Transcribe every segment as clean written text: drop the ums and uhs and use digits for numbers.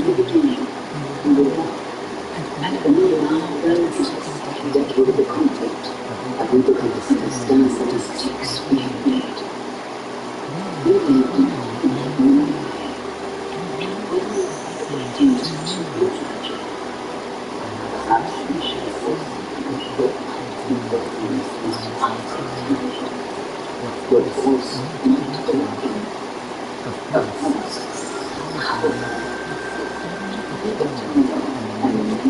the beginning, we were one, and when we now learn into the second decade of the conflict, have we begun to understand the mistakes we have made? We lived in a human way, when we were used to be fragile. Perhaps we should have forced what we were in this unintended. What was not belonging, of course, however, we got to know and make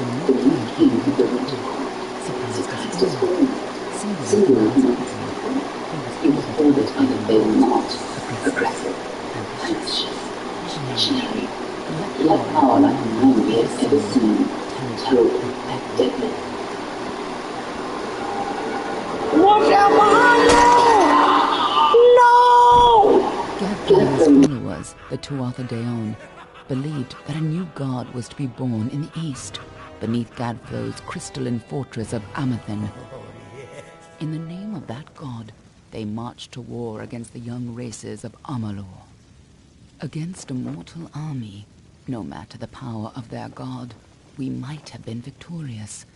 the new king of the winter court surprised us all. Singular in our he was always unavailable, not aggressive, ambitious, visionary. He had power like none we had ever seen, terrible and deadly. What am I? No! Gadfly's followers, the Tuatha Deon, believed that a new god was to be born in the east, beneath Gadflo's crystalline fortress of Amathin. In the name of that god, they marched to war against the young races of Amalur. Against a mortal army, no matter the power of their god, we might have been victorious.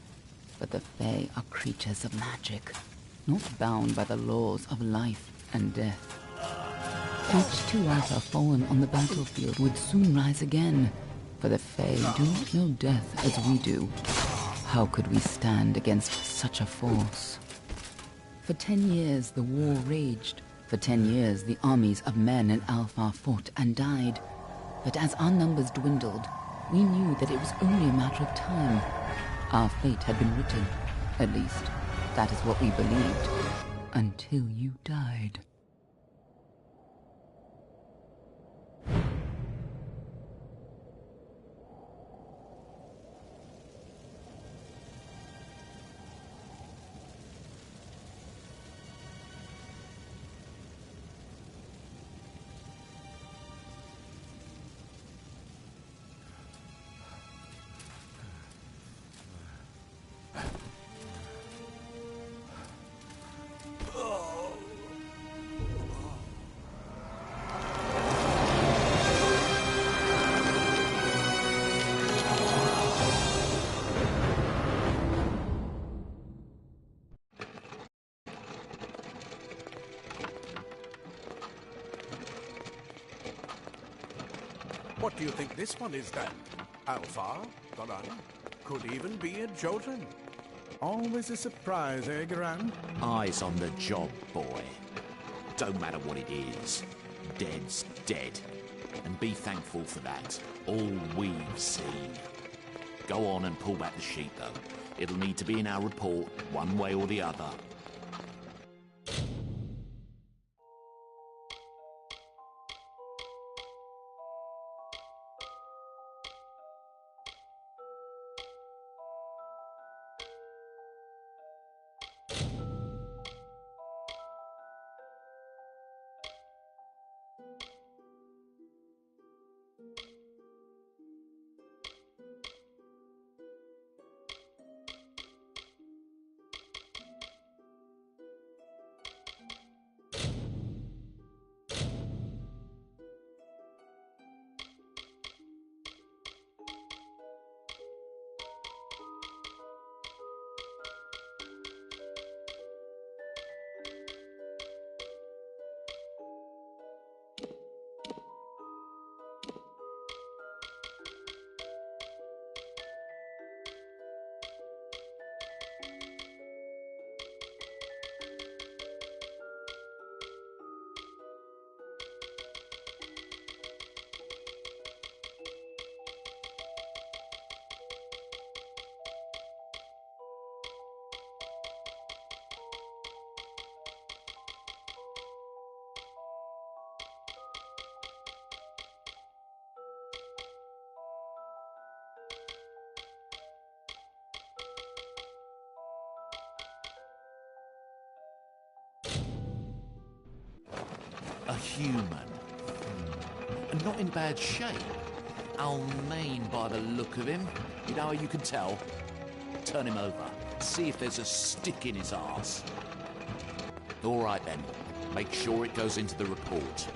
But the Fae are creatures of magic, not bound by the laws of life and death. Each Tuatha fallen on the battlefield would soon rise again, for the Fae do not know death as we do. How could we stand against such a force? For 10 years the war raged. For 10 years the armies of men in Alpha fought and died. But as our numbers dwindled, we knew that it was only a matter of time. Our fate had been written. At least, that is what we believed. Until you died. What do you think this one is then? Alpha? Garan? Could even be a Jotun. Always a surprise, eh, Garan? Eyes on the job, boy. Don't matter what it is. Dead's dead. And be thankful for that. All we've seen. Go on and pull back the sheet, though. It'll need to be in our report, one way or the other. A human. And not in bad shape. Almain by the look of him. You know how you can tell? Turn him over. Let's see if there's a stick in his arse. All right then. Make sure it goes into the report.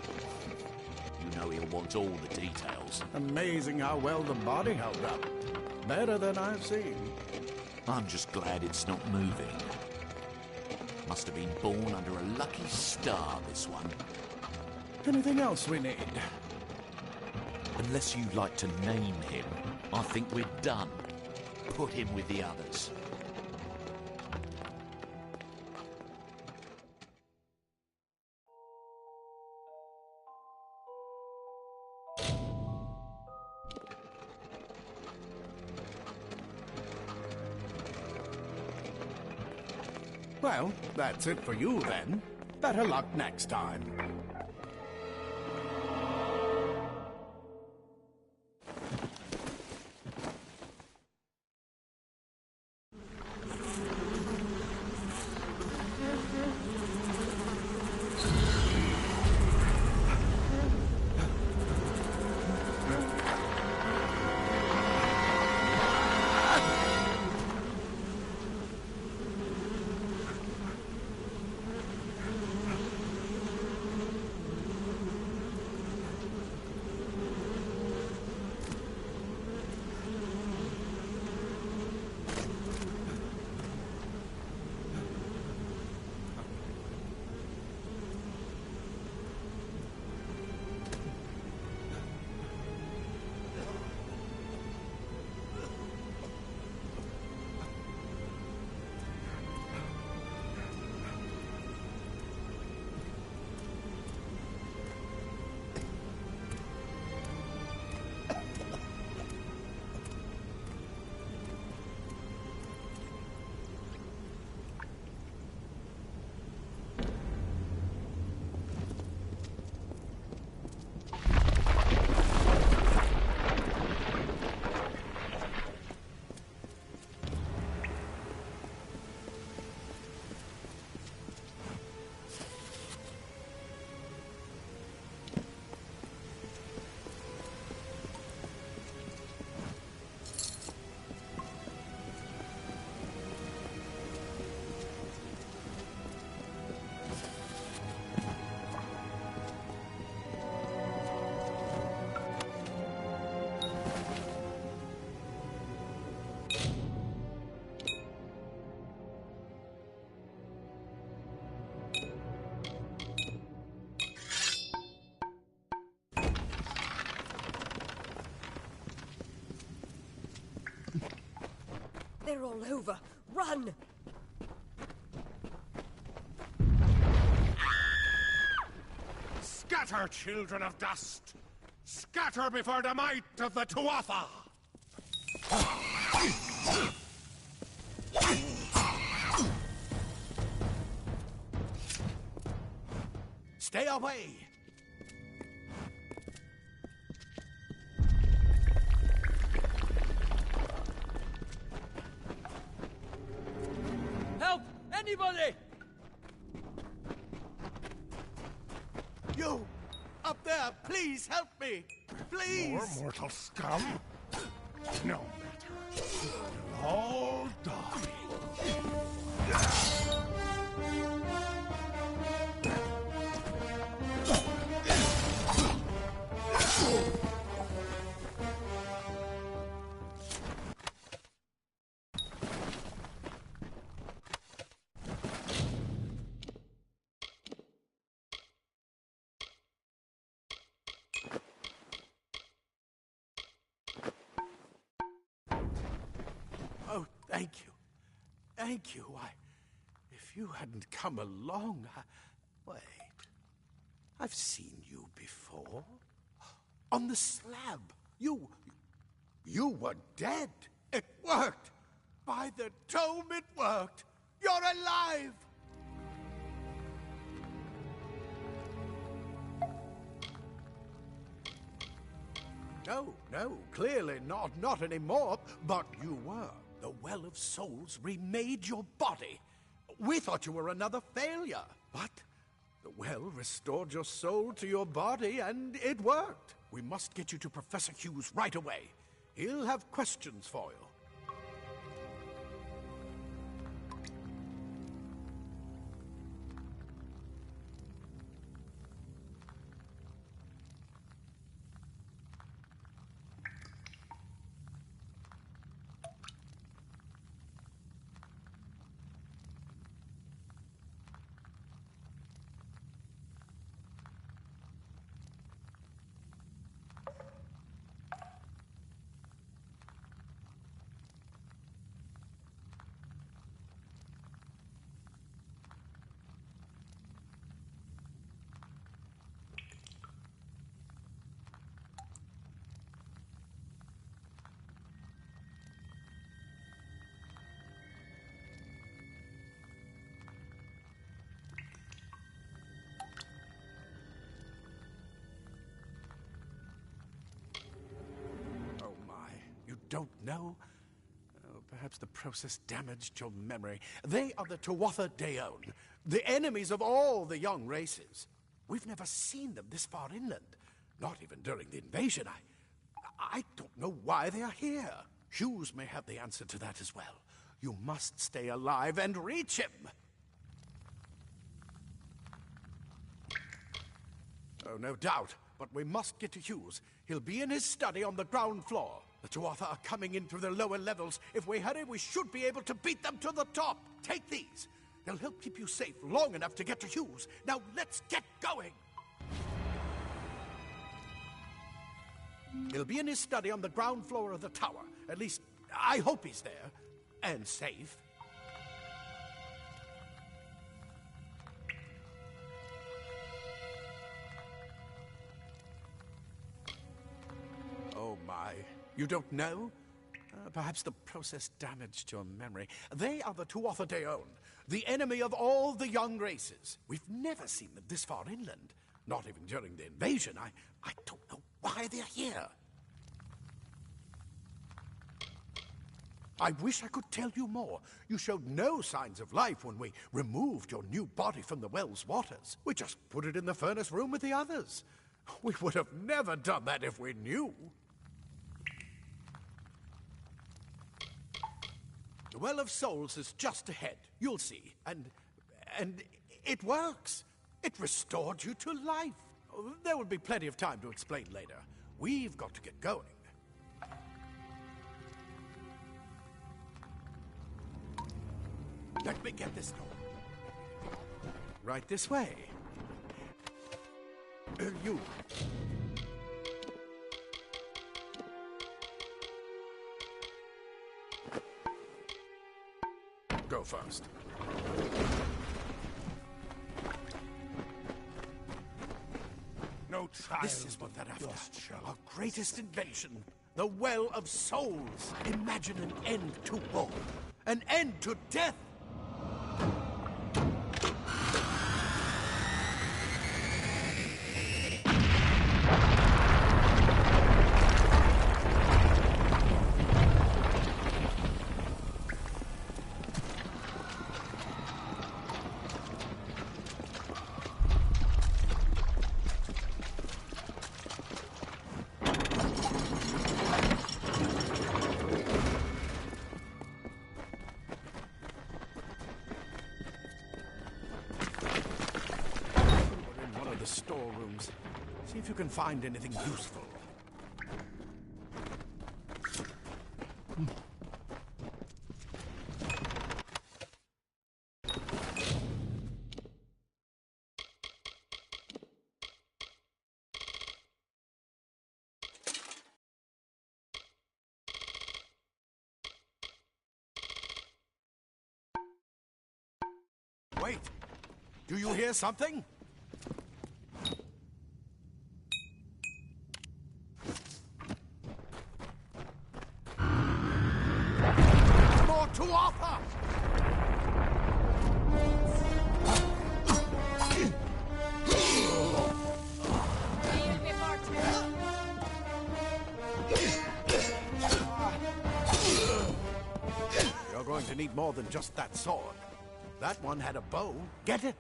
You know he'll want all the details. Amazing how well the body held up. Better than I've seen. I'm just glad it's not moving. Must have been born under a lucky star, this one. Anything else we need? Unless you'd like to name him, I think we're done. Put him with the others. Well, that's it for you then. Better luck next time. They're all over. Run! Scatter, children of dust! Scatter before the might of the Tuatha! Stay away! Help! Anybody! You! Up there! Please help me! Please! More mortal scum? No matter. You'll all die. Oh, thank you. Thank you. If you hadn't come along, Wait. I've seen you before. On the slab. You were dead. It worked. By the dome, it worked. You're alive. No, clearly not anymore, but you were. The Well of Souls remade your body. We thought you were another failure, but the well restored your soul to your body, and it worked. We must get you to Professor Hughes right away. He'll have questions for you. don't know? Oh, perhaps the process damaged your memory. They are the Tuatha Deon, the enemies of all the young races. We've never seen them this far inland, not even during the invasion. I don't know why they are here. Hughes may have the answer to that as well. You must stay alive and reach him. Oh, no doubt. But we must get to Hughes. He'll be in his study on the ground floor. The Tuatha are coming in through the lower levels. If we hurry, we should be able to beat them to the top. Take these. They'll help keep you safe long enough to get to Hughes. Now let's get going. He'll be in his study on the ground floor of the tower. At least, I hope he's there. And safe. Oh my, you don't know? Perhaps the process damaged your memory. They are the Tuatha Deon, the enemy of all the young races. We've never seen them this far inland, not even during the invasion. I don't know why they're here. I wish I could tell you more. You showed no signs of life when we removed your new body from the well's waters. We just put it in the furnace room with the others. We would have never done that if we knew. The Well of Souls is just ahead. You'll see. And it works. It restored you to life. There will be plenty of time to explain later. We've got to get going. Let me get this door. Right this way. You. Go first. No child. This is what they're after. dust shall Our greatest invention. The Well of Souls. Imagine an end to war. An end to death. Storerooms. See if you can find anything useful. Wait! Do you hear something? Tuatha! You're going to need more than just that sword. That one had a bow. Get it?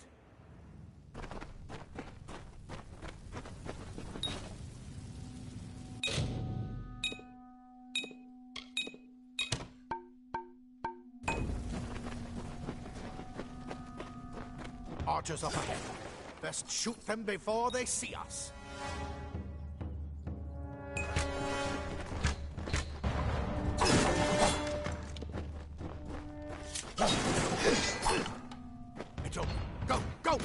Archers up ahead. Best shoot them before they see us. It's over. Go, go!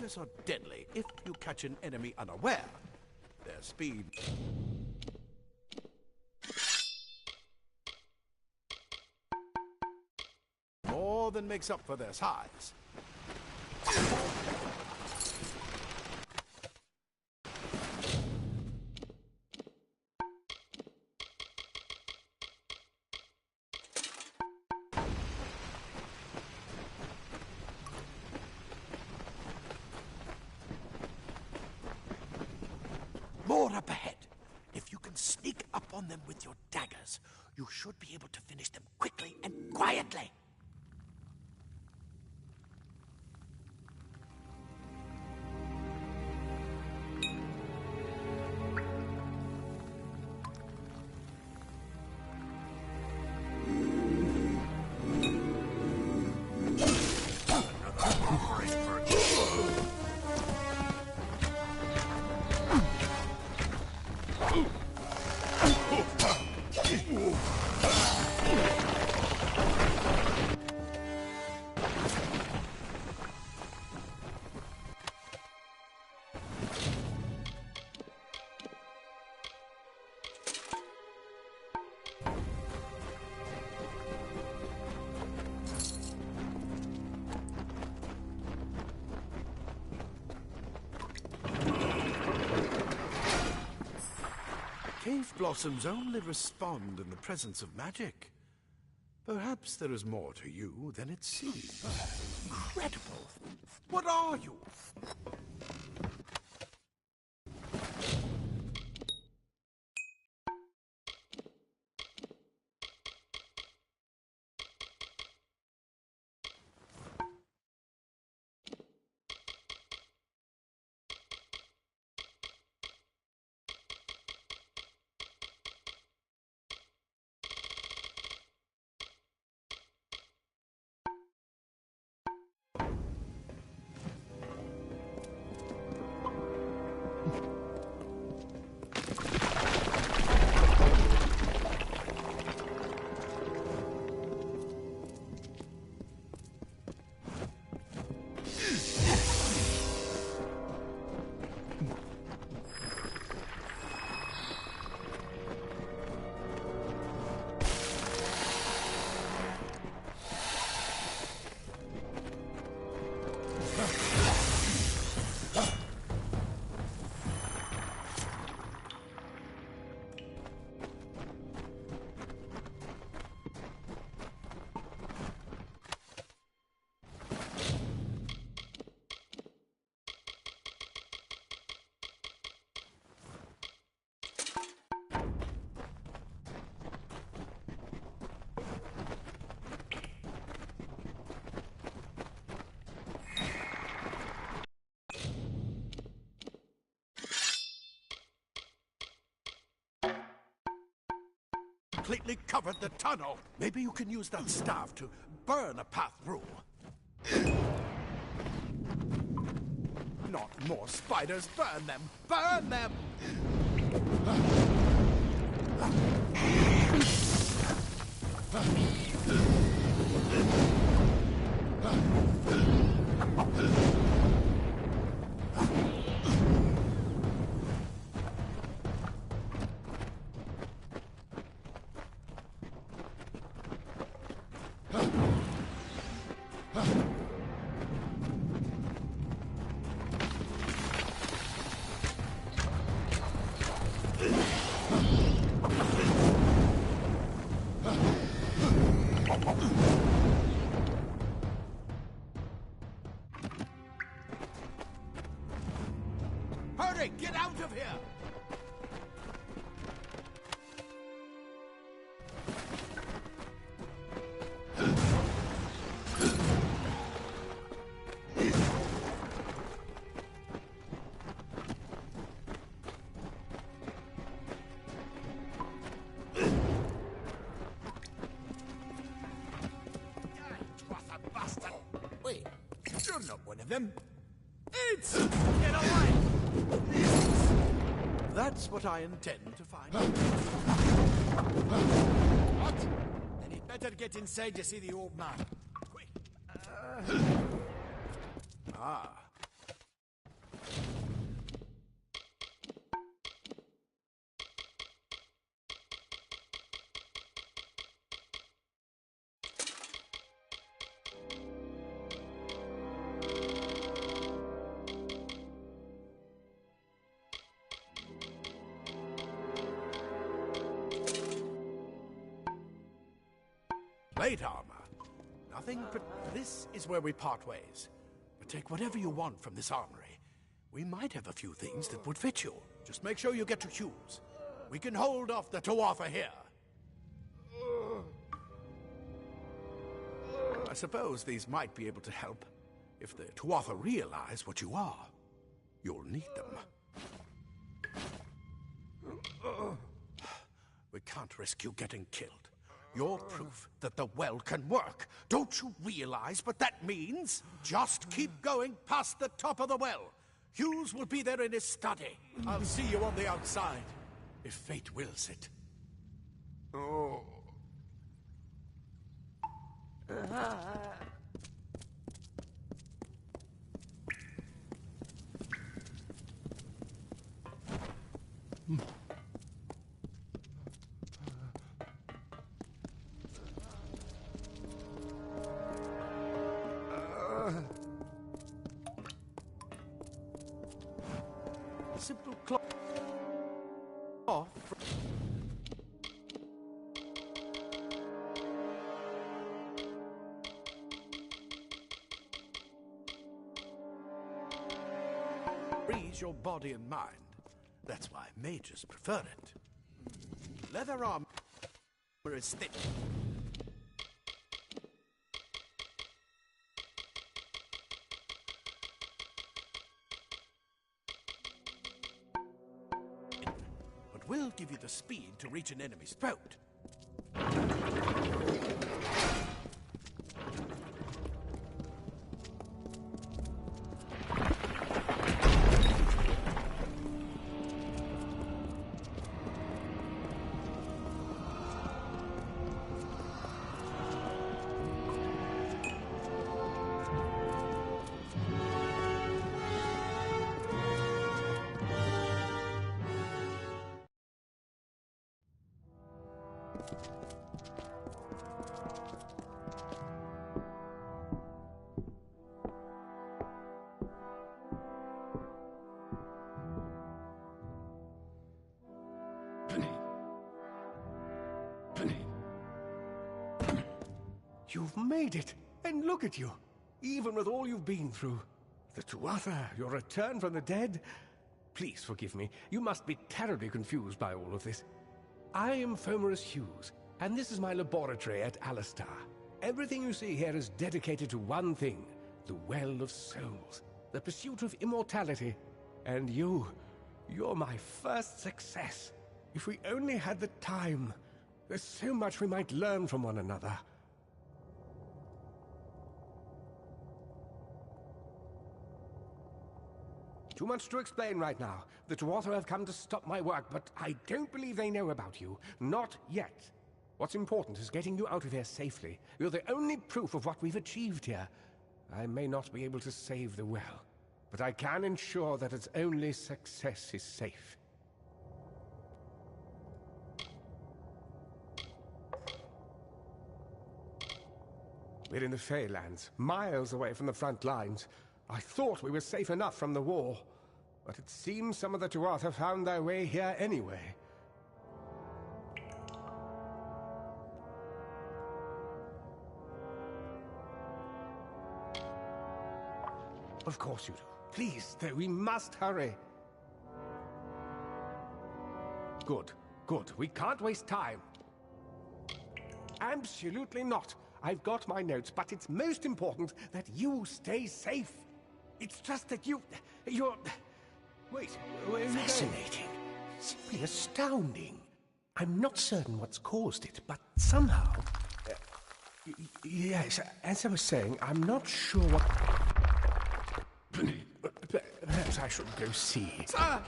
daggers are deadly if you catch an enemy unaware. Their speed more than makes up for their size. More up ahead. If you can sneak up on them with your daggers, you should be able to finish them quickly and quietly. Cave blossoms only respond in the presence of magic. Perhaps there is more to you than it seems. Incredible! What are you? Completely covered the tunnel. Maybe you can use that staff to burn a path through. Not more spiders. Burn them. Burn them! Hurry! Get out of here! Wait, you're not one of them. It's... Get away! That's what I intend to find. What? Then you'd better get inside to see the old man. Quick. Ah, Plate armor. Nothing but this is where we part ways. But take whatever you want from this armory. We might have a few things that would fit you. Just make sure you get to Hughes. We can hold off the Tuatha here. I suppose these might be able to help. If the Tuatha realize what you are, you'll need them. We can't risk you getting killed. You're proof that the well can work. Don't you realize what that means? Just keep going past the top of the well. Hughes will be there in his study. I'll see you on the outside, if fate wills it. Oh. Simple cloth. Frees your body and mind. That's why mages prefer it. Leather armor is thick. But will give you the speed to reach an enemy's throat. You've made it, and look at you, even with all you've been through. The Tuatha, your return from the dead. Please forgive me, you must be terribly confused by all of this. I am Fomerus Hughes, and this is my laboratory at Alistar. Everything you see here is dedicated to one thing, the Well of Souls, the pursuit of immortality. And you're my first success. If we only had the time, there's so much we might learn from one another. Too much to explain right now. The Tuatha have come to stop my work, but I don't believe they know about you. Not yet. What's important is getting you out of here safely. You're the only proof of what we've achieved here. I may not be able to save the well, but I can ensure that its only success is safe. We're in the Feylands, miles away from the front lines. I thought we were safe enough from the war, but it seems some of the Tuatha found their way here anyway. Of course you do. Please, though, we must hurry. Good, good. We can't waste time. Absolutely not. I've got my notes, but it's most important that you stay safe. It's just that you're... Wait, where are you going? Fascinating. Simply astounding. I'm not certain what's caused it, but somehow... Yes, as I was saying, I'm not sure what... Perhaps I should go see. Sir!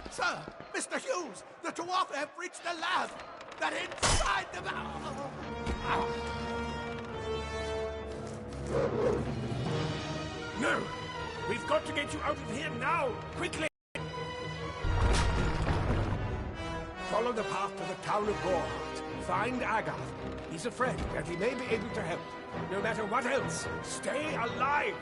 Mr. Hughes! The Tuatha have reached the lab! They're inside the... No! We've got to get you out of here now! Quickly! Follow the path to the town of Gorhart. Find Agath. He's a friend, and he may be able to help. No matter what else, stay alive!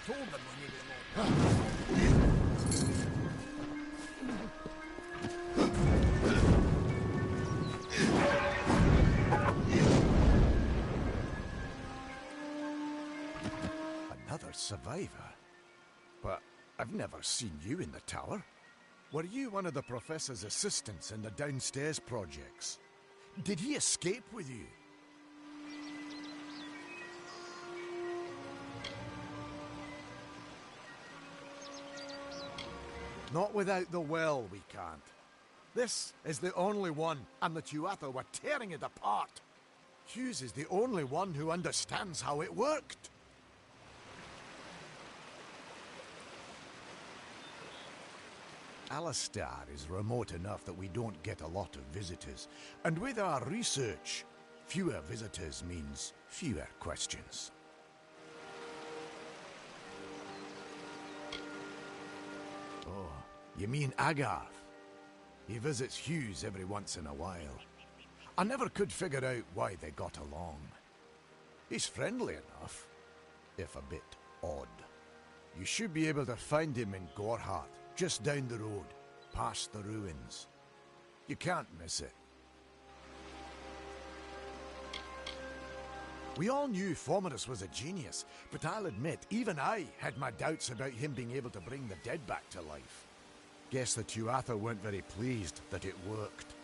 Told them we needed more. Another survivor? But I've never seen you in the tower. Were you one of the Professor's assistants in the downstairs projects? Did he escape with you? Not without the well, we can't. This is the only one, and the Tuatha were tearing it apart. Hughes is the only one who understands how it worked. Alistair is remote enough that we don't get a lot of visitors. And with our research, fewer visitors means fewer questions. Oh, you mean Agarth? He visits Hughes every once in a while. I never could figure out why they got along. He's friendly enough, if a bit odd. You should be able to find him in Gorhart, just down the road, past the ruins. You can't miss it. We all knew Fomerus was a genius, but I'll admit, even I had my doubts about him being able to bring the dead back to life. Guess the Tuatha weren't very pleased that it worked.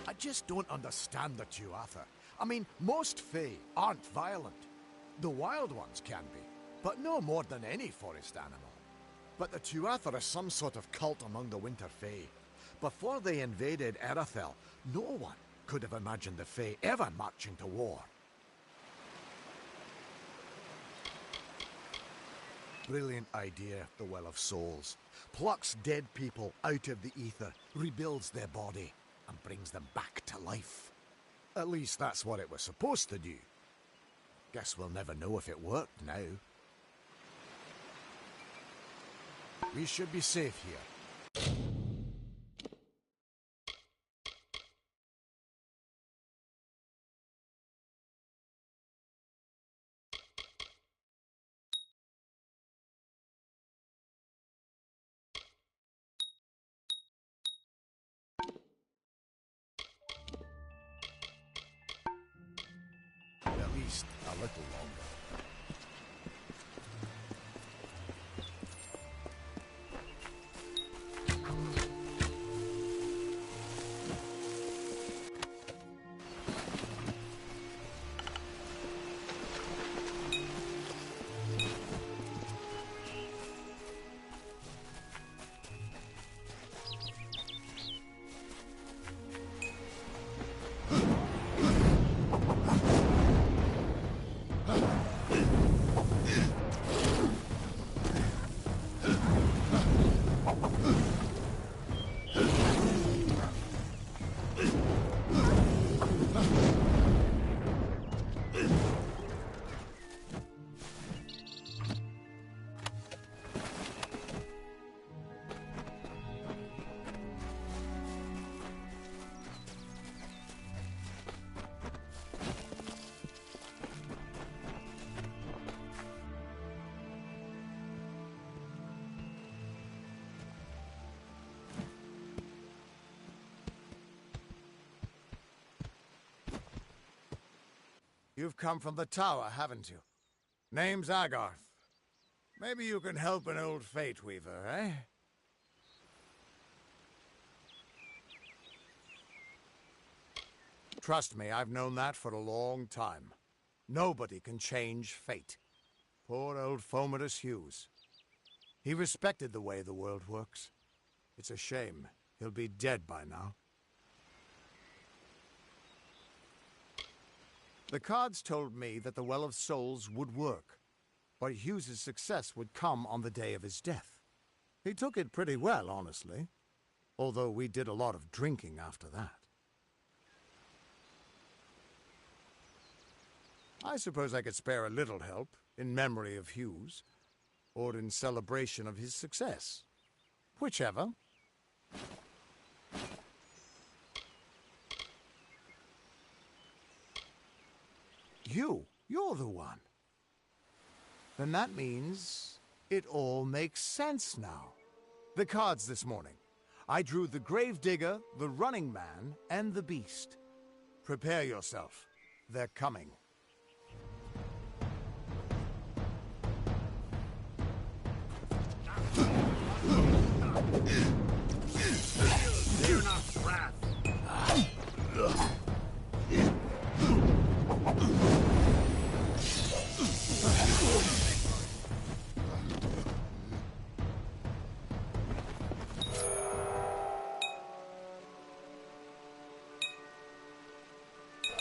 I just don't understand the Tuatha. I mean, most Fae aren't violent. The wild ones can be, but no more than any forest animal. But the Tuatha are some sort of cult among the Winter Fae. Before they invaded Erethel, no one could have imagined the Fae ever marching to war. Brilliant idea, the Well of Souls. Plucks dead people out of the ether, rebuilds their body, and brings them back to life. At least that's what it was supposed to do. Guess we'll never know if it worked now. We should be safe here. At least a little longer. You've come from the tower, haven't you? Name's Agarth. Maybe you can help an old Fate Weaver, eh? Trust me, I've known that for a long time. Nobody can change fate. Poor old Fomerus Hughes. He respected the way the world works. It's a shame. He'll be dead by now. The cards told me that the Well of Souls would work, but Hughes's success would come on the day of his death. He took it pretty well, honestly, although we did a lot of drinking after that. I suppose I could spare a little help in memory of Hughes, or in celebration of his success. Whichever. You're the one. Then that means it all makes sense now. The cards this morning. I drew the Gravedigger, the Running Man, and the Beast. Prepare yourself. They're coming. Fear not wrath.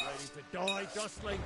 Ready to die, Dustling?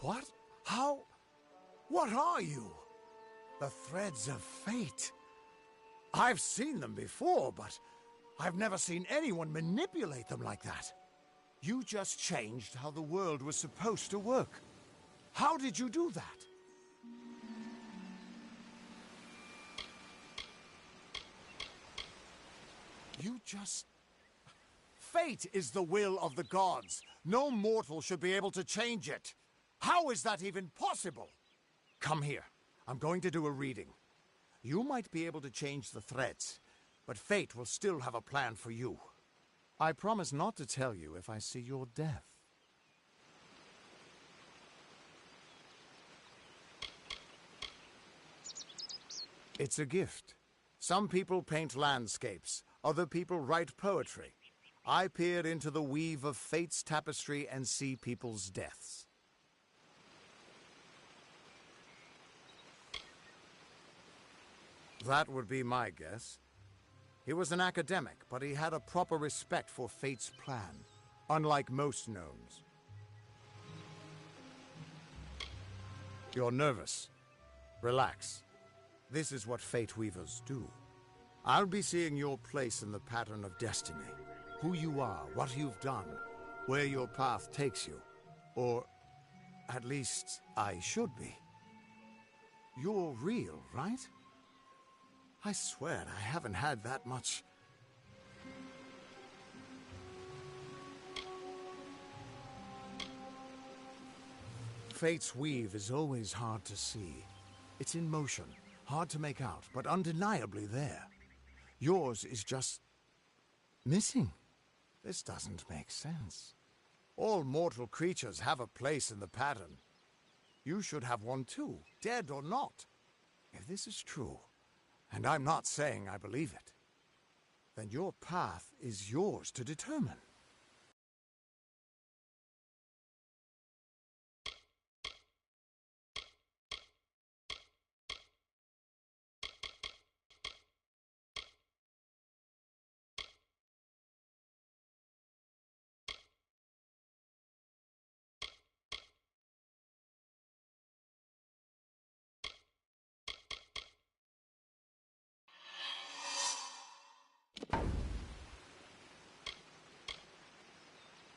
What? How? What are you? The threads of fate. I've seen them before, but I've never seen anyone manipulate them like that. You just changed how the world was supposed to work. How did you do that? You just... Fate is the will of the gods. No mortal should be able to change it. How is that even possible? Come here. I'm going to do a reading. You might be able to change the threads, but fate will still have a plan for you. I promise not to tell you if I see your death. It's a gift. Some people paint landscapes, other people write poetry. I peer into the weave of fate's tapestry and see people's deaths. That would be my guess. He was an academic, but he had a proper respect for fate's plan, unlike most gnomes. You're nervous. Relax. This is what fate weavers do. I'll be seeing your place in the pattern of destiny. Who you are, what you've done, where your path takes you. Or, at least, I should be. You're real, right? I swear I haven't had that much... Fate's weave is always hard to see. It's in motion, hard to make out, but undeniably there. Yours is just... missing. This doesn't make sense. All mortal creatures have a place in the pattern. You should have one too, dead or not. If this is true, and I'm not saying I believe it, then your path is yours to determine.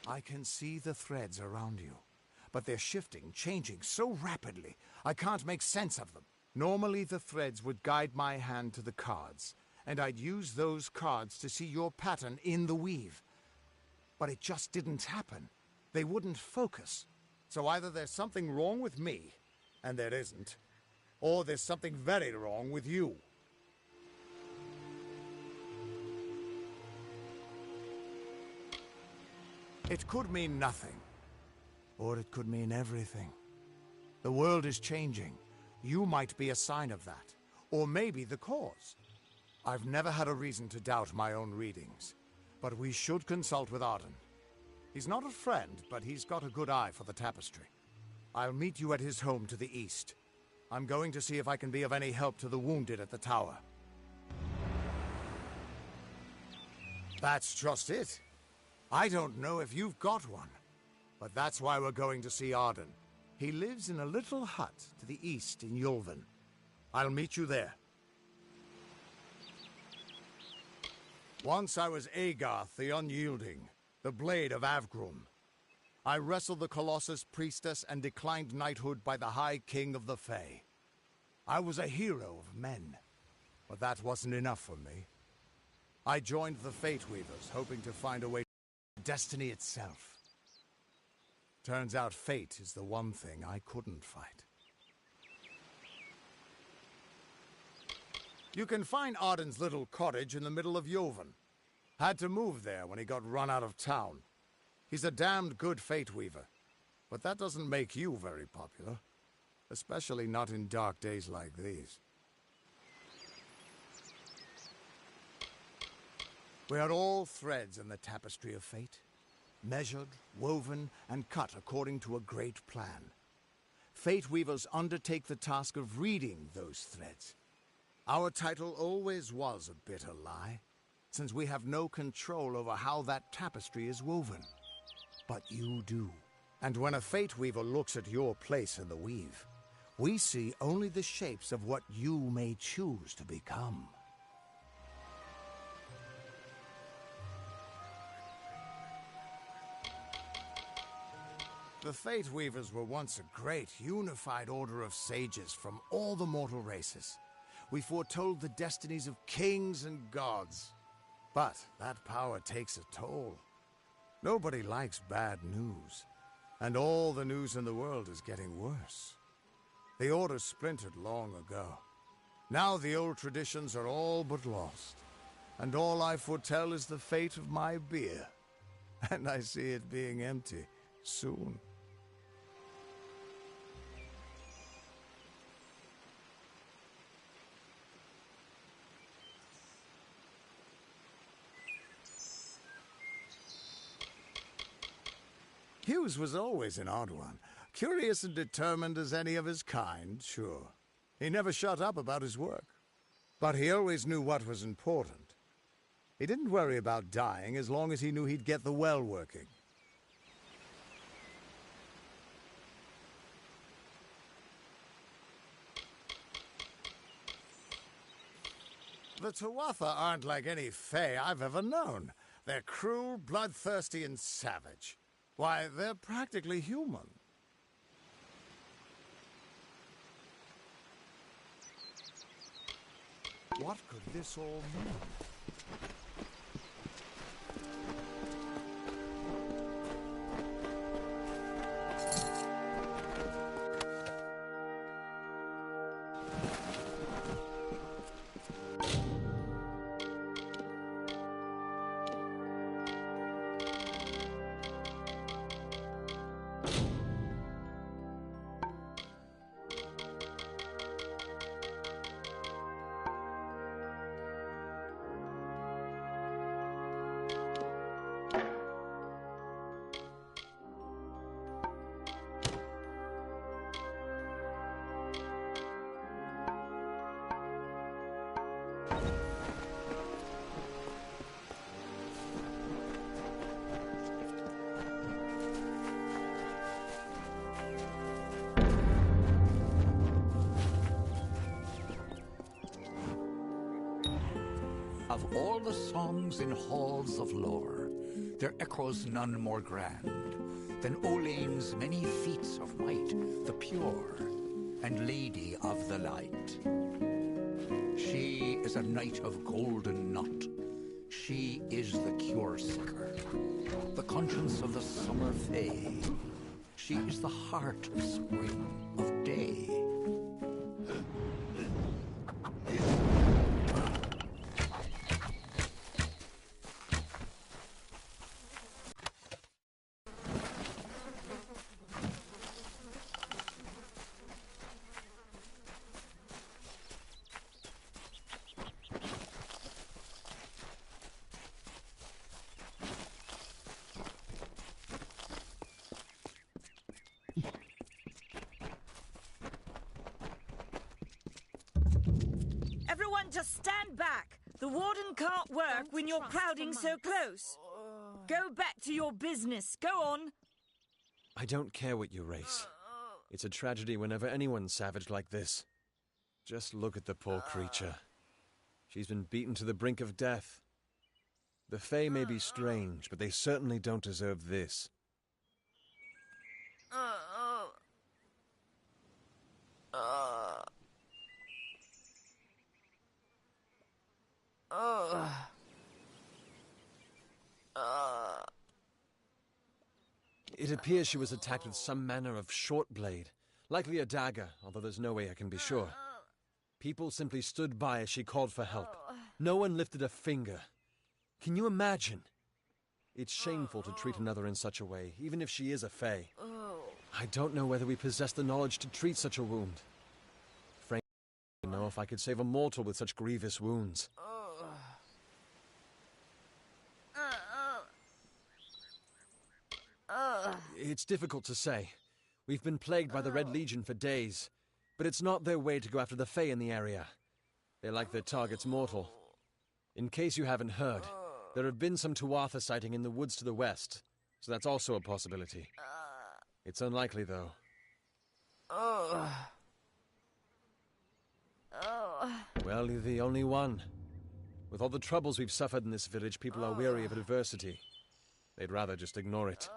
I can see the threads around you, but they're shifting, changing so rapidly, I can't make sense of them. Normally the threads would guide my hand to the cards, and I'd use those cards to see your pattern in the weave. But it just didn't happen. They wouldn't focus. So either there's something wrong with me, and there isn't, or there's something very wrong with you. It could mean nothing, or it could mean everything. The world is changing. You might be a sign of that, or maybe the cause. I've never had a reason to doubt my own readings, but we should consult with Arden. He's not a friend, but he's got a good eye for the tapestry. I'll meet you at his home to the east. I'm going to see if I can be of any help to the wounded at the tower. That's just it. I don't know if you've got one, but that's why we're going to see Arden. He lives in a little hut to the east in Yulven. I'll meet you there. Once I was Agarth the Unyielding, the Blade of Avgrum. I wrestled the Colossus priestess and declined knighthood by the High King of the Fae. I was a hero of men, but that wasn't enough for me. I joined the Fate Weavers, hoping to find a way to destiny itself. Turns out fate is the one thing I couldn't fight. You can find Arden's little cottage in the middle of Yulven. Had to move there when he got run out of town. He's a damned good Fate Weaver, but that doesn't make you very popular. Especially not in dark days like these. We are all threads in the tapestry of fate. Measured, woven, and cut according to a great plan. Fate Weavers undertake the task of reading those threads. Our title always was a bitter lie, since we have no control over how that tapestry is woven. But you do. And when a Fate Weaver looks at your place in the weave, we see only the shapes of what you may choose to become. The Fate Weavers were once a great, unified order of sages from all the mortal races. We foretold the destinies of kings and gods. But that power takes a toll. Nobody likes bad news, and all the news in the world is getting worse. The Order splintered long ago. Now the old traditions are all but lost, and all I foretell is the fate of my beer. And I see it being empty soon. Hughes was always an odd one. Curious and determined as any of his kind, sure. He never shut up about his work. But he always knew what was important. He didn't worry about dying as long as he knew he'd get the well working. The Tuatha aren't like any Fae I've ever known. They're cruel, bloodthirsty, and savage. Why, they're practically human. What could this all mean? Of all the songs in halls of lore, there echoes none more grand than Olane's many feats of might, the pure and lady of the light. She is a knight of golden knot. She is the cure seeker, the conscience of the summer fae. She is the heart of spring, of day. Everyone just stand back. The warden can't work when you're crowding so close. Go back to your business. Go on. I don't care what you race. It's a tragedy whenever anyone's savage like this. Just look at the poor creature. She's been beaten to the brink of death. The Fae may be strange, but they certainly don't deserve this. It appears she was attacked with some manner of short blade, likely a dagger, although there's no way I can be sure. People simply stood by as she called for help. No one lifted a finger. Can you imagine? It's shameful to treat another in such a way, even if she is a Fae. I don't know whether we possess the knowledge to treat such a wound. Frankly, I don't know if I could save a mortal with such grievous wounds. It's difficult to say. We've been plagued by the Red Legion for days, but it's not their way to go after the Fae in the area. They like their targets mortal. In case you haven't heard, there have been some Tuatha sighting in the woods to the west, so that's also a possibility. It's unlikely, though. Well, you're the only one. With all the troubles we've suffered in this village, people are weary of adversity. They'd rather just ignore it.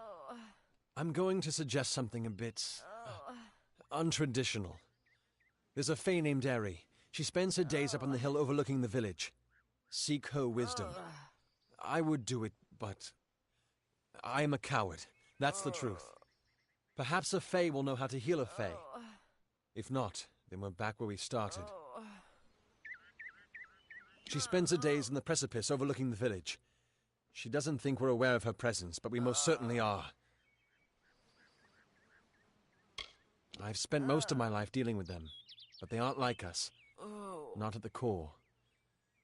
I'm going to suggest something a bit untraditional. There's a Fae named Eri. She spends her days up on the hill overlooking the village. Seek her wisdom. I would do it, but I am a coward. That's the truth. Perhaps a Fae will know how to heal a Fae. If not, then we're back where we started. She spends her days in the precipice overlooking the village. She doesn't think we're aware of her presence, but we most certainly are. I've spent most of my life dealing with them, but they aren't like us. Not at the core.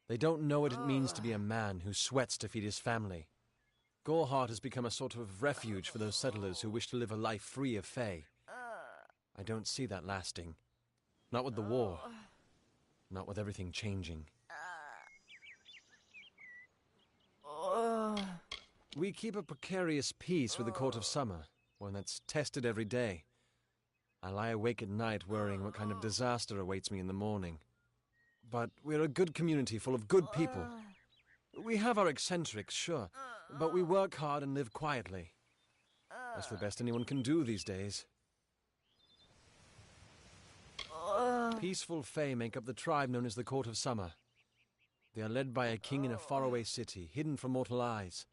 They don't know what it means to be a man who sweats to feed his family. Goreheart has become a sort of refuge for those settlers who wish to live a life free of Fae. I don't see that lasting. Not with the war. Not with everything changing. We keep a precarious peace with the Court of Summer, one that's tested every day. I lie awake at night worrying what kind of disaster awaits me in the morning. But we're a good community full of good people. We have our eccentrics, sure, but we work hard and live quietly. That's the best anyone can do these days. Peaceful Fae make up the tribe known as the Court of Summer. They are led by a king in a faraway city, hidden from mortal eyes.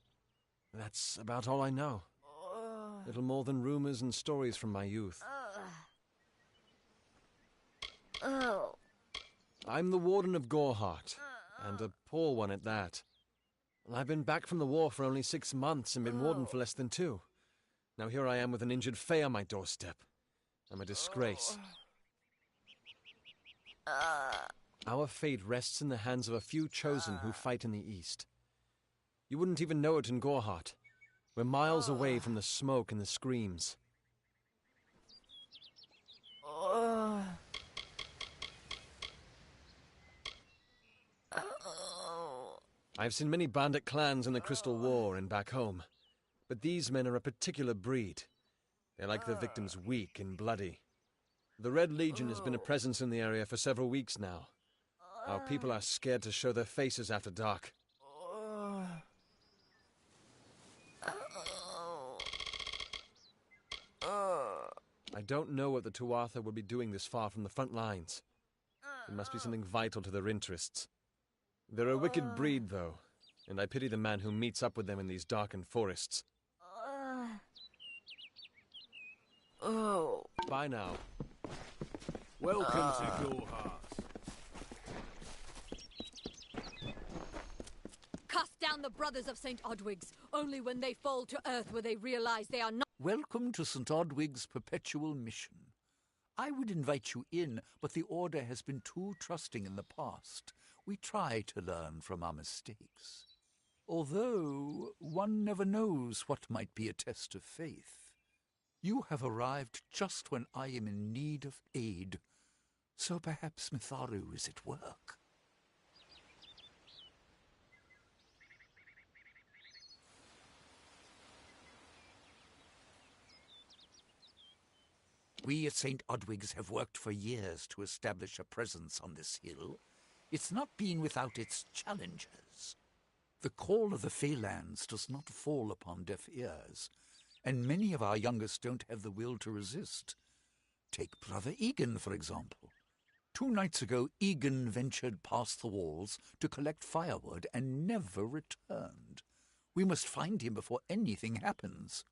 That's about all I know. Little more than rumors and stories from my youth. I'm the warden of Goreheart, and a poor one at that. I've been back from the war for only 6 months and been warden for less than 2. Now here I am with an injured Fae on my doorstep. I'm a disgrace. Our fate rests in the hands of a few chosen who fight in the east. You wouldn't even know it in Goreheart. We're miles away from the smoke and the screams. I've seen many bandit clans in the Crystal War and back home, but these men are a particular breed. They like their victims weak and bloody. The Red Legion has been a presence in the area for several weeks now. Our people are scared to show their faces after dark. I don't know what the Tuatha would be doing this far from the front lines. It must be something vital to their interests. They're a wicked breed, though, and I pity the man who meets up with them in these darkened forests. Bye now. Welcome to Gulhart. Cast down the brothers of St. Odwig's. Only when they fall to earth will they realize they are not... Welcome to St. Odwig's perpetual mission. I would invite you in, but the Order has been too trusting in the past. We try to learn from our mistakes. Although one never knows what might be a test of faith. You have arrived just when I am in need of aid, so perhaps Mitharu is at work. We at St. Odwig's have worked for years to establish a presence on this hill. It's not been without its challenges. The call of the Feylands does not fall upon deaf ears, and many of our youngest don't have the will to resist. Take Brother Egan, for example. 2 nights ago, Egan ventured past the walls to collect firewood and never returned. We must find him before anything happens.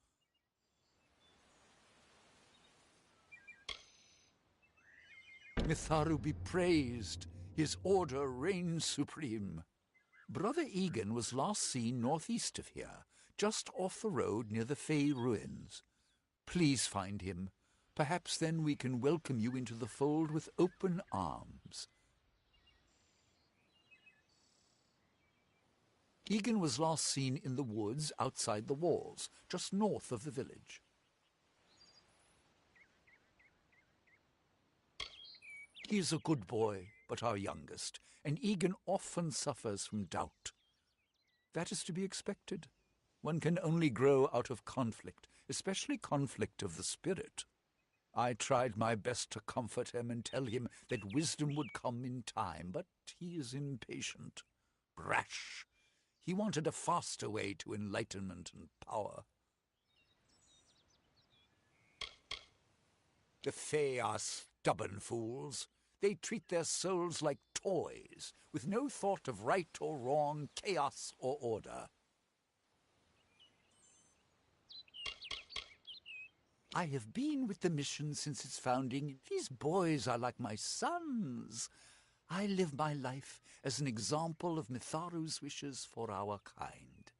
Mitharu be praised. His order reigns supreme. Brother Egan was last seen northeast of here, just off the road near the Fey ruins. Please find him. Perhaps then we can welcome you into the fold with open arms. Egan was last seen in the woods outside the walls, just north of the village. He is a good boy, but our youngest, and Egan often suffers from doubt. That is to be expected. One can only grow out of conflict, especially conflict of the spirit. I tried my best to comfort him and tell him that wisdom would come in time, but he is impatient, brash. He wanted a faster way to enlightenment and power. The Fae are stubborn fools. They treat their souls like toys, with no thought of right or wrong, chaos or order. I have been with the mission since its founding. These boys are like my sons. I live my life as an example of Mitharu's wishes for our kind.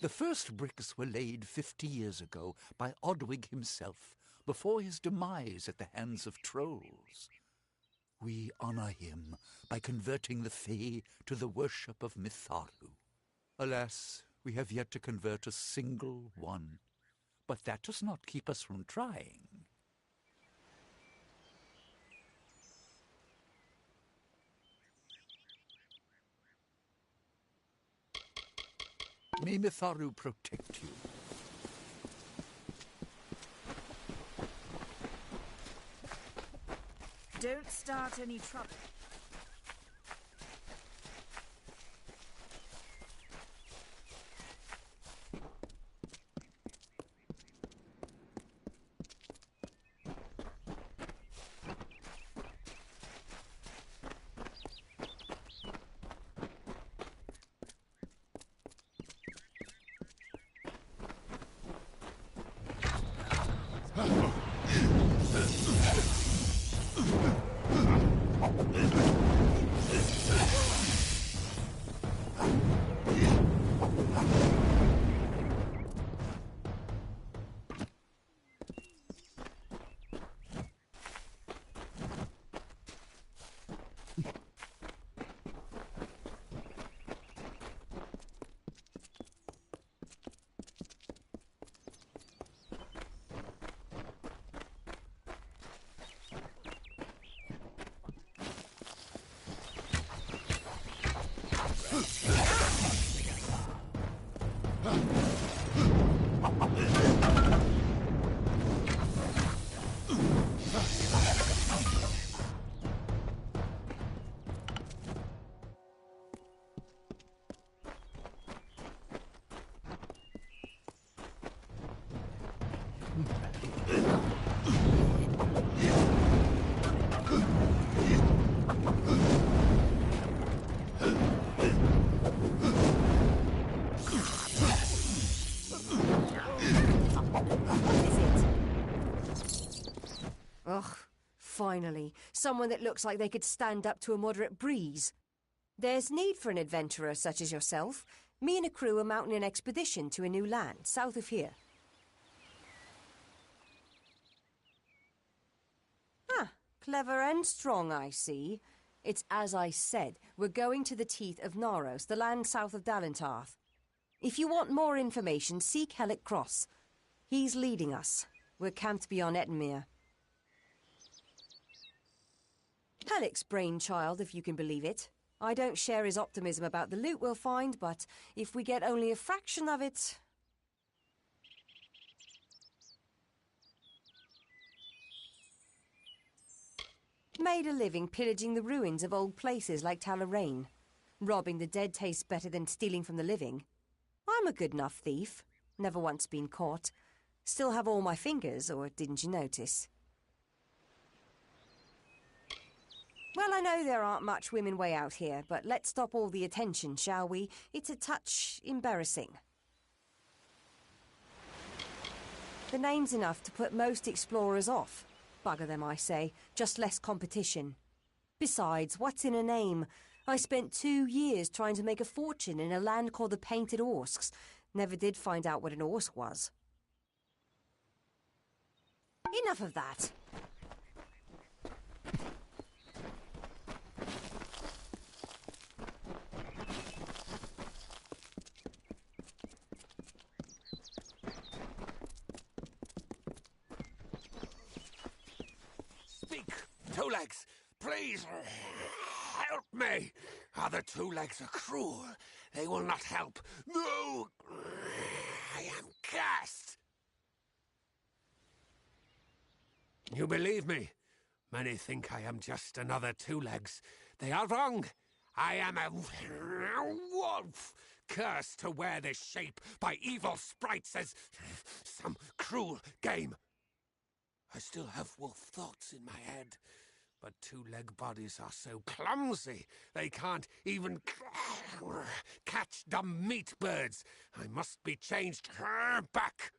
The first bricks were laid 50 years ago by Odwig himself, before his demise at the hands of trolls. We honor him by converting the Fae to the worship of Mitharu. Alas, we have yet to convert a single one, but that does not keep us from trying. May Mitharu protect you. Don't start any trouble. Ugh, finally. Someone that looks like they could stand up to a moderate breeze. There's need for an adventurer such as yourself. Me and a crew are mounting an expedition to a new land, south of here. Ah, clever and strong, I see. It's as I said, we're going to the teeth of Naros, the land south of Dalentarth. If you want more information, seek Hellick Cross. He's leading us. We're camped beyond Ettenmere. Hellick's brainchild, if you can believe it. I don't share his optimism about the loot we'll find, but if we get only a fraction of it... Made a living pillaging the ruins of old places like Talarain. Robbing the dead tastes better than stealing from the living. I'm a good enough thief. Never once been caught. Still have all my fingers, or didn't you notice? Well, I know there aren't much women way out here, but let's stop all the attention, shall we? It's a touch embarrassing. The name's enough to put most explorers off. Bugger them, I say. Just less competition. Besides, what's in a name? I spent 2 years trying to make a fortune in a land called the Painted Orsks. Never did find out what an Orsk was. Enough of that. Speak, Two Legs! Please, help me! Other Two Legs are cruel. They will not help. No! I am cursed! You believe me? Many think I am just another Two Legs. They are wrong. I am a wolf, cursed to wear this shape by evil sprites as some cruel game. I still have wolf thoughts in my head, but two-leg bodies are so clumsy they can't even catch dumb meat birds. I must be changed back.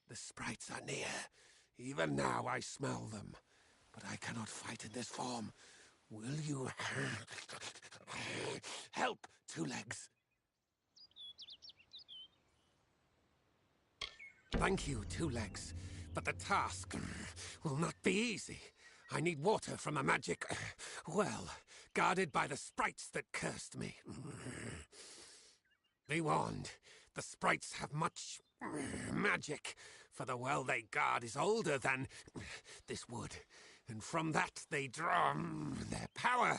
The sprites are near. Even now I smell them, but I cannot fight in this form. Will you help, Two Legs? Thank you, Two Legs, but the task will not be easy. I need water from a magic well, guarded by the sprites that cursed me. Be warned, the sprites have much magic, for the well they guard is older than this wood, and from that they draw their power.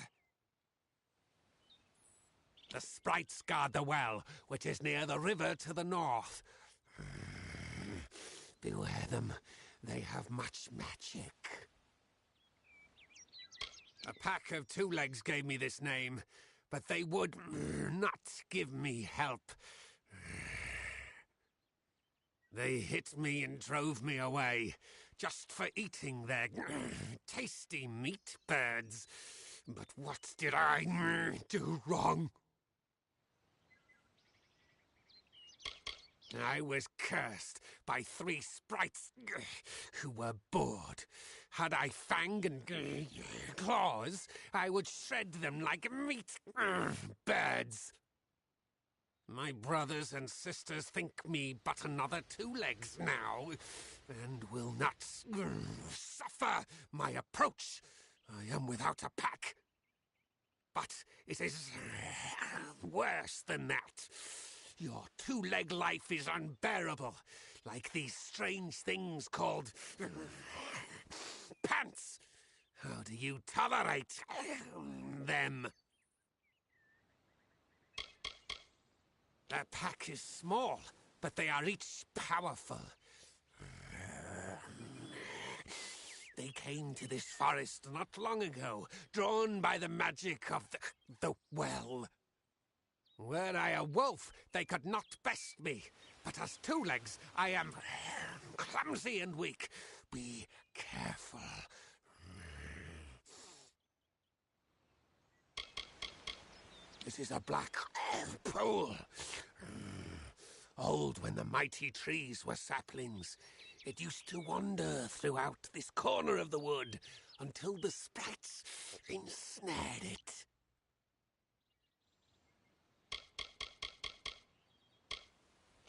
The sprites guard the well, which is near the river to the north. Beware them, they have much magic. A pack of Two Legs gave me this name, but they would not give me help. They hit me and drove me away, just for eating their tasty meat birds. But what did I do wrong? I was cursed by 3 sprites who were bored. Had I fang and claws, I would shred them like meat birds. My brothers and sisters think me but another Two Legs now, and will not suffer my approach. I am without a pack. But it is worse than that. Your two-leg life is unbearable, like these strange things called pants. How do you tolerate them? Their pack is small, but they are each powerful. They came to this forest not long ago, drawn by the magic of the well. Were I a wolf, they could not best me. But as Two Legs, I am clumsy and weak. Be careful. This is a black pool. Old when the mighty trees were saplings. It used to wander throughout this corner of the wood until the sprites ensnared it.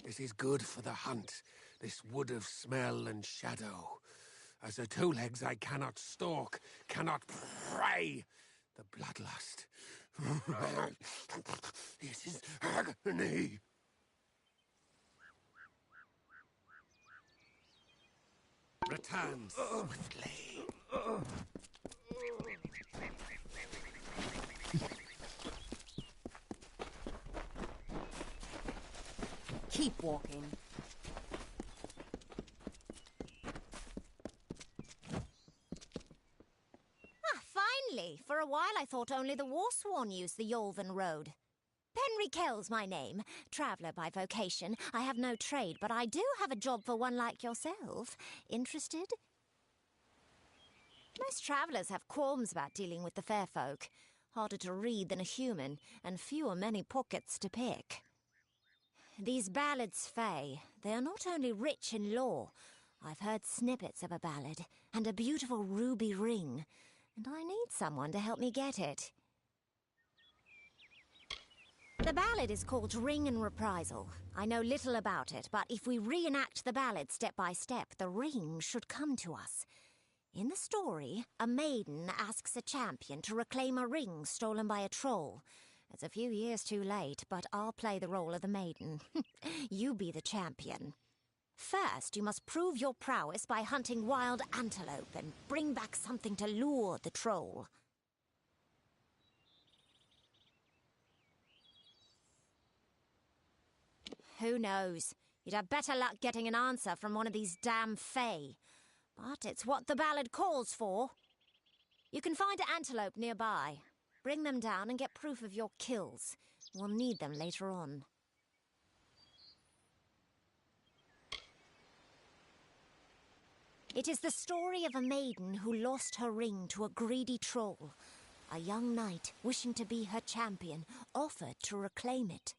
This is good for the hunt, this wood of smell and shadow. As a two-legs I cannot stalk, cannot prey. The bloodlust. It is agony. Return swiftly. Keep walking. Finally! For a while I thought only the Warsworn used the Yolven Road. Penry Kell's my name. Traveller by vocation. I have no trade, but I do have a job for one like yourself. Interested? Most travellers have qualms about dealing with the fair folk. Harder to read than a human, and fewer many pockets to pick. These ballads, Fae, they are not only rich in lore. I've heard snippets of a ballad, and a beautiful ruby ring, and I need someone to help me get it. The ballad is called Ring and Reprisal. I know little about it, but if we reenact the ballad step by step, the ring should come to us. In the story, a maiden asks a champion to reclaim a ring stolen by a troll. It's a few years too late, but I'll play the role of the maiden. You be the champion. First, you must prove your prowess by hunting wild antelope and bring back something to lure the troll. Who knows? You'd have better luck getting an answer from one of these damn Fae. But it's what the ballad calls for. You can find antelope nearby. Bring them down and get proof of your kills. We'll need them later on. It is the story of a maiden who lost her ring to a greedy troll. A young knight, wishing to be her champion, offered to reclaim it.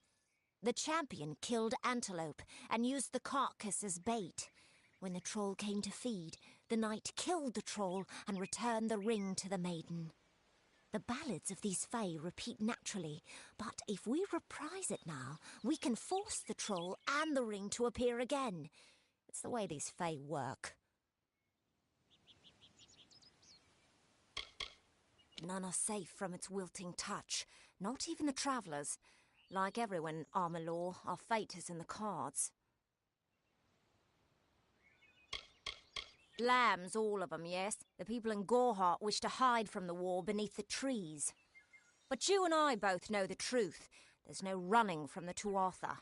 The champion killed antelope and used the carcass as bait. When the troll came to feed, the knight killed the troll and returned the ring to the maiden. The ballads of these Fae repeat naturally, but if we reprise it now, we can force the troll and the ring to appear again. It's the way these Fae work. None are safe from its wilting touch, not even the travellers. Like everyone in Amalur, our fate is in the cards. Lambs, all of them, yes. The people in Gorehart wish to hide from the war beneath the trees. But you and I both know the truth. There's no running from the Tuatha.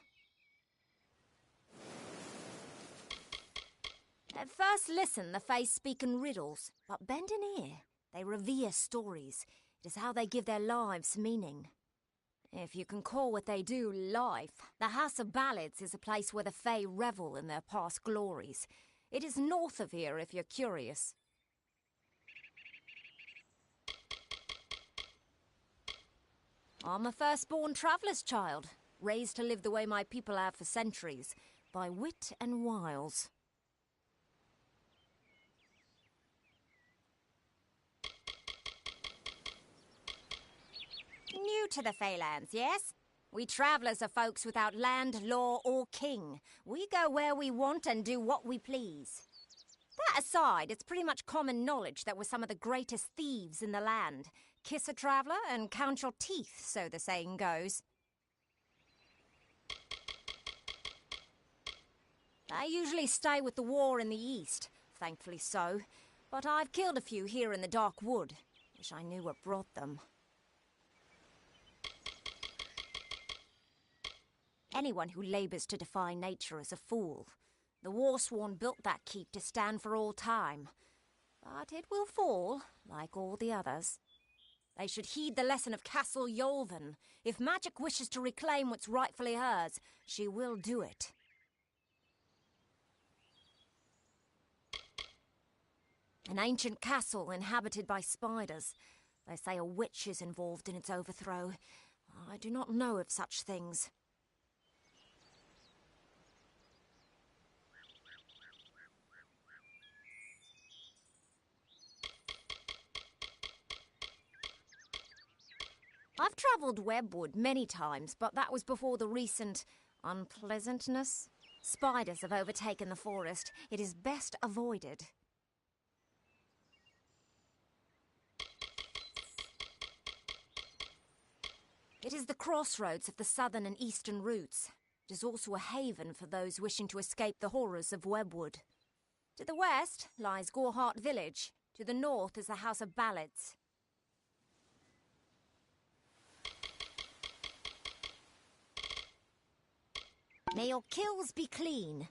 At first listen, the Fae speak in riddles, but bend an ear. They revere stories. It is how they give their lives meaning. If you can call what they do life, the House of Ballads is a place where the Fae revel in their past glories. It is north of here if you're curious. I'm a firstborn traveller's child, raised to live the way my people have for centuries, by wit and wiles. New to the Feylands, yes? We travellers are folks without land, law, or king. We go where we want and do what we please. That aside, it's pretty much common knowledge that we're some of the greatest thieves in the land. Kiss a traveller and count your teeth, so the saying goes. I usually stay with the war in the east, thankfully so. But I've killed a few here in the Dark Wood. Wish I knew what brought them. Anyone who labours to defy nature is a fool. The Warsworn built that keep to stand for all time. But it will fall, like all the others. They should heed the lesson of Castle Yolven. If magic wishes to reclaim what's rightfully hers, she will do it. An ancient castle inhabited by spiders. They say a witch is involved in its overthrow. I do not know of such things. I've travelled Webwood many times, but that was before the recent unpleasantness. Spiders have overtaken the forest. It is best avoided. It is the crossroads of the southern and eastern routes. It is also a haven for those wishing to escape the horrors of Webwood. To the west lies Gorehart Village. To the north is the House of Ballads. May your kills be clean.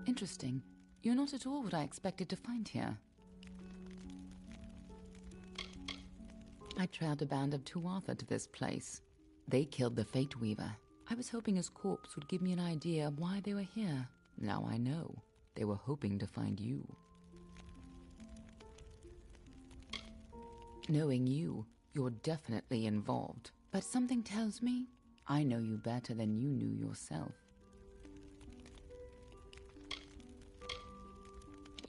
Interesting. You're not at all what I expected to find here. I trailed a band of Tuatha to this place. They killed the Fate Weaver. I was hoping his corpse would give me an idea of why they were here. Now I know. They were hoping to find you. Knowing you, you're definitely involved. But something tells me I know you better than you knew yourself.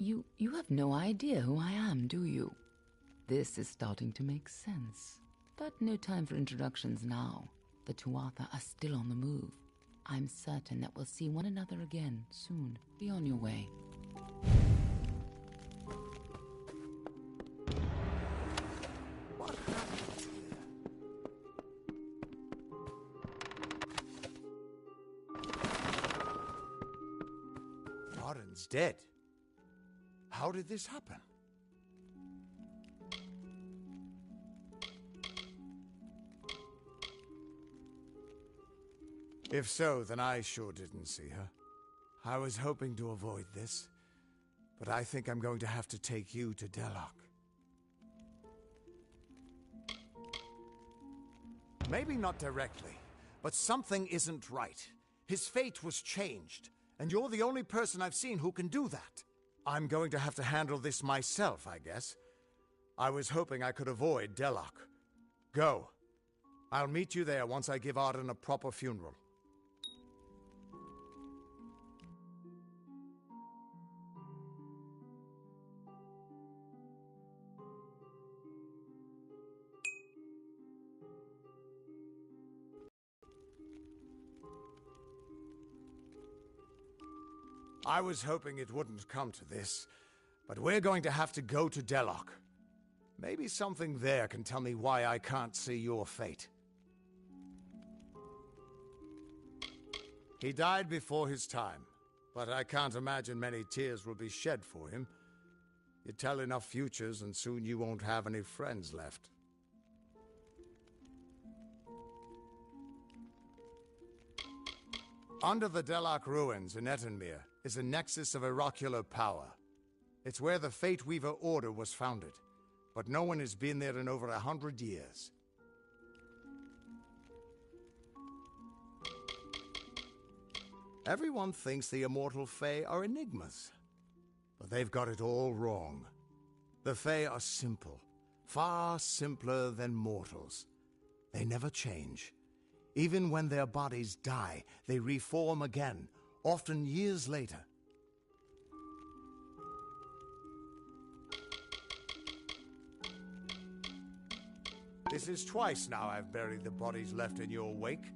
You have no idea who I am, do you? This is starting to make sense. But no time for introductions now. The Tuatha are still on the move. I'm certain that we'll see one another again soon. Be on your way. What happened here? Arden's dead. How did this happen? If so, then I sure didn't see her. I was hoping to avoid this, but I think I'm going to have to take you to Delok. Maybe not directly, but something isn't right. His fate was changed, and you're the only person I've seen who can do that. I'm going to have to handle this myself, I guess. I was hoping I could avoid Delok. Go. I'll meet you there once I give Arden a proper funeral. I was hoping it wouldn't come to this, but we're going to have to go to Delok. Maybe something there can tell me why I can't see your fate. He died before his time, but I can't imagine many tears will be shed for him. You tell enough futures and soon you won't have any friends left. Under the Delok ruins in Etenmere is a nexus of oracular power. It's where the Fate Weaver Order was founded, but no one has been there in over 100 years. Everyone thinks the immortal Fae are enigmas, but they've got it all wrong. The Fae are simple, far simpler than mortals. They never change. Even when their bodies die, they reform again, often years later. This is twice now I've buried the bodies left in your wake.